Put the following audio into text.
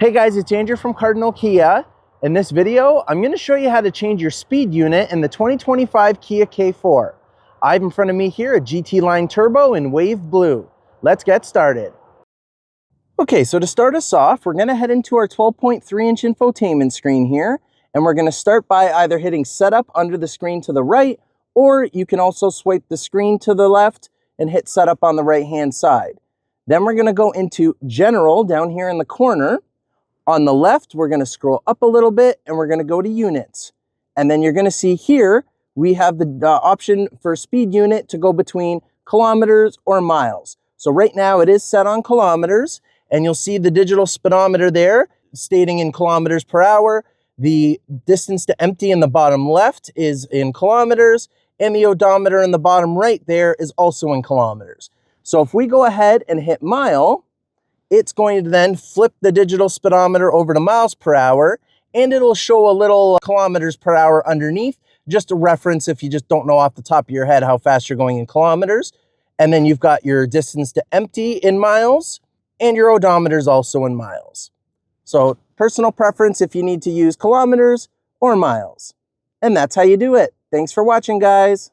Hey guys, it's Andrew from Cardinal Kia. In this video, I'm going to show you how to change your speed unit in the 2025 Kia K4. I have in front of me here a GT Line Turbo in Wave Blue. Let's get started. Okay, so to start us off, we're going to head into our 12.3-inch infotainment screen here, and we're going to start by either hitting Setup under the screen to the right, or you can also swipe the screen to the left and hit Setup on the right-hand side. Then we're going to go into General down here in the corner. On the left, we're going to scroll up a little bit and we're going to go to Units. And then you're going to see here, we have the option for speed unit to go between kilometers or miles. So right now it is set on kilometers, and you'll see the digital speedometer there stating in kilometers per hour. The distance to empty in the bottom left is in kilometers, and the odometer in the bottom right there is also in kilometers. So if we go ahead and hit mile, it's going to then flip the digital speedometer over to miles per hour, and it'll show a little kilometers per hour underneath, just a reference if you just don't know off the top of your head how fast you're going in kilometers. And then you've got your distance to empty in miles, and your odometer is also in miles. So personal preference if you need to use kilometers or miles. And that's how you do it. Thanks for watching, guys.